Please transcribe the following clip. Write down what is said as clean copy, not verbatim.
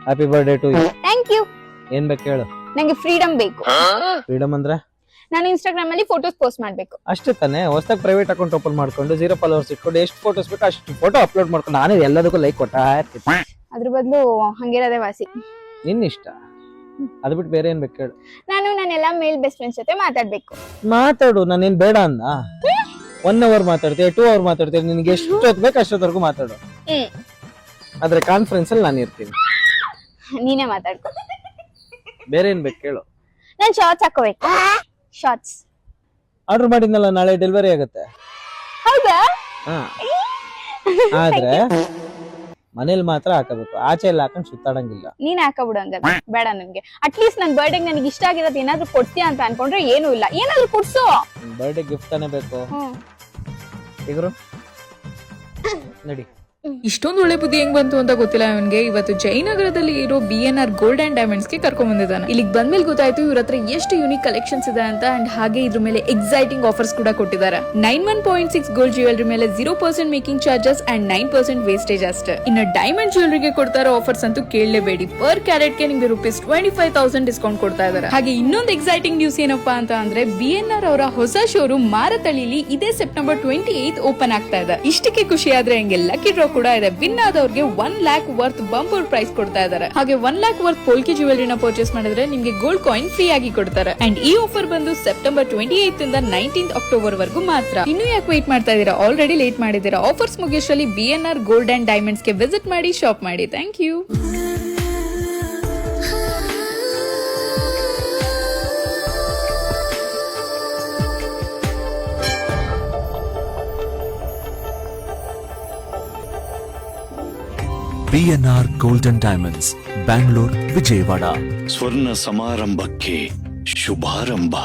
Happy birthday to you. Thank you. ಏನ್ ಬೇಕು ಹೇಳು. ನಂಗೆ ಫ್ರೀಡಮ್ ಬೇಕು. ಫ್ರೀಡಮ್ ಅಂದ್ರೆ ನಾನು ಇನ್ಸ್ಟಾಗ್ರಾಮ್ ಅಲ್ಲಿ ಫೋಟೋಸ್ ಪೋಸ್ಟ್ ಮಾಡ್ಬೇಕು. ಅಷ್ಟೇ ತಾನೆ. ಹೊಸದಾಗಿ ಪ್ರೈವೇಟ್ ಅಕೌಂಟ್ ಓಪನ್ ಮಾಡ್ಕೊಂಡು 0 ಫಾಲೋವರ್ಸ್ ಇಟ್ಕೊಂಡು ಎಷ್ಟು ಫೋಟೋಸ್ ಬೇಕು ಅಷ್ಟು ಫೋಟೋ ಅಪ್ಲೋಡ್ ಮಾಡ್ಕೊಂಡು ನಾನೇ ಎಲ್ಲದಕ್ಕೂ ಲೈಕ್ ಕೊಟ್ಟಾ ಇರ್ತೀನಿ. ಅದ್ರ ಬದಲು ಹಂಗಿರೋದೇ ವಾಸಿ. ನಿನ್ನ ಇಷ್ಟ. ಅದ್ ಬಿಟ್ಟು ಬೇರೆ ಏನ್ ಬೇಕು ಹೇಳು. ನಾನೆಲ್ಲ ಮೇಲ್ ಬೆಸ್ಟ್ ಫ್ರೆಂಡ್ಸ್ ಜೊತೆ ಮಾತಾಡ್ಬೇಕು. ಮಾತಾಡು, ನಾನೇನ್ ಬೇಡ ಅಂದ. 1 hour ಮಾತಾಡ್ತೀಯ, 2 hour ಮಾತಾಡ್ತೀಯ, ನಿನ್ಗೆ ಎಷ್ಟು ಹೊತ್ತು ಬೇಕು ಅಷ್ಟೊತ್ತವರೆಗೂ ಮಾತಾಡು. ಆದ್ರೆ ಕಾನ್ಫರೆನ್ಸ್ ಅಲ್ಲಿ ನಾನು ಇರ್ತೀನಿ. ನೀನೇ ಮಾತಾಡ್ಕೊ. ಬೇರೆ ಏನ್ ಬೇಕು ಹೇಳು. ನಾನ್ ಶಾರ್ಟ್ಸ್ ಹಾಕೋಬೇಕು. ಶಾರ್ಟ್ಸ್ ಆರ್ಡರ್ ಮಾಡಿದ್ನಲ್ಲ, ನಾಳೆ ಡೆಲಿವರಿ ಆಗುತ್ತೆ. ಹೌದಾ? ಆದ್ರೆ ಮನೇಲಿ ಮಾತ್ರ ಹಾಕಬೇಕು, ಆಚೆ ಎಲ್ಲ ಹಾಕೊಂಡ್ ಸುತ್ತಾಡಂಗಿಲ್ಲ. ನೀನ್ ಹಾಕಬಿಡು ಹಂಗಾದ್ರೆ. ಬೇಡ ನನ್ಗೆ. ಅಟ್ಲೀಸ್ಟ್ ನನ್ ಬರ್ಡೇ ನನಗೆ ಇಷ್ಟ ಆಗಿರೋದು ಏನಾದ್ರು ಕೊಡ್ತೀಯ ಅಂತ ಅನ್ಕೊಂಡ್ರೆ ಏನೂ ಇಲ್ಲ. ಏನಾದ್ರು ಕೊಡ್ಸು. ಬರ್ಡೇ ಗಿಫ್ಟ್ ತಾನೇ ಬೇಕು. ಈಗರು ನಡಿ. ಇಷ್ಟೊಂದು ಒಳ್ಳೆ ಬುದ್ಧಿ ಹೆಂಗ್ ಬಂತು ಅಂತ ಗೊತ್ತಿಲ್ಲ ಇವನ್ಗೆ. ಇವತ್ತು ಜಯನಗರದಲ್ಲಿ ಇರೋ BNR ಗೋಲ್ಡ್ ಅಂಡ್ ಡೈಮಂಡ್ಸ್ ಗೆ ಕರ್ಕೊಂಡ್ ಬಂದಿದ್ದಾನೆ. ಇಲ್ಲಿಗೆ ಬಂದ್ಮೇಲೆ ಗೊತ್ತಾಯ್ತು ಇವ್ರ ಹತ್ರ ಎಷ್ಟು ಯೂನಿಕ್ ಕಲೆಕ್ಷನ್ಸ್ ಇದೆ ಅಂತ. ಅಂಡ್ ಹಾಗೆ ಇದ್ರ ಮೇಲೆ ಎಕ್ಸೈಟಿಂಗ್ ಆಫರ್ಸ್ ಕೂಡ ಕೊಟ್ಟಿದ್ದಾರೆ. 91.6 ಗೋಲ್ಡ್ ಜ್ಯುವೆಲರಿ ಮೇಲೆ 0% ಮೇಕಿಂಗ್ ಚಾರ್ಜಸ್ ಅಂಡ್ 9% ವೇಸ್ಟೇಜ್ ಅಷ್ಟೇ. ಇನ್ನು ಡೈಮಂಡ್ ಜ್ಯುವೆಲರಿಗೆ ಕೊಡ್ತಾ ಇರೋ ಆಫರ್ಸ್ ಅಂತೂ ಕೇಳಲೇಬೇಡಿ. ಪರ್ ಕ್ಯಾರೆಟ್ ಗೆ ನಿಮ್ಗೆ ₹25,000 ಡಿಸ್ಕೌಂಟ್ ಕೊಡ್ತಾ ಇದ್ದಾರೆ. ಹಾಗೆ ಇನ್ನೊಂದು ಎಕ್ಸೈಟಿಂಗ್ ನ್ಯೂಸ್ ಏನಪ್ಪಾ ಅಂತ ಅಂದ್ರೆ BNR ಅವರ ಹೊಸ ಶೋರೂಮ್ ಮಾರತಳ್ಳಿಲಿ ಇದೇ ಸೆಪ್ಟೆಂಬರ್ 28 ಓಪನ್ ಆಗ್ತಾ ಇದೆ. ಇಷ್ಟಕ್ಕೆ ಖುಷಿ ಆದ್ರೆ ಹಂಗೆ ಲಕ್ಕಿ ಡ್ರಾ ಕೂಡ ಇದೆ. ವಿನ್ ಆದವ್ರಿಗೆ 1 lakh ವರ್ತ್ ಬಂಪರ್ ಪ್ರೈಸ್ ಕೊಡ್ತಾ ಇದ್ದಾರೆ. ಹಾಗೆ 1 lakh ವರ್ತ್ ಪೋಲ್ಕಿ ಜ್ಯುವೆಲರಿನ ಪರ್ಚೇಸ್ ಮಾಡಿದ್ರೆ ನಿಮ್ಗೆ ಗೋಲ್ಡ್ ಕಾಯಿನ್ ಫ್ರೀ ಆಗಿ ಕೊಡ್ತಾರೆ. ಅಂಡ್ ಈ ಆಫರ್ ಬಂದು ಸೆಪ್ಟೆಂಬರ್ 28 ಇಂದ 19th ಅಕ್ಟೋಬರ್ ವರೆಗೂ ಮಾತ್ರ. ಇನ್ನು ಯಾಕೆ ವೇಟ್ ಮಾಡ್ತಾ ಇದೀರಾ? ಆಲ್ರೆಡಿ ಲೇಟ್ ಮಾಡಿದೀರಾ. ಆಫರ್ಸ್ ಮುಗಿಯೋಷ್ಟರಲ್ಲಿ BNR ಗೋಲ್ಡ್ ಅಂಡ್ ಡೈಮಂಡ್ಸ್ ಗೆ ವಿಸಿಟ್ ಮಾಡಿ, ಶಾಪ್ ಮಾಡಿ. Thank you. BNR golden diamonds, Bangalore, Vijayawada. ಸ್ವರ್ಣ ಸಮಾರಂಭಕ್ಕೆ ಶುಭಾರಂಭ.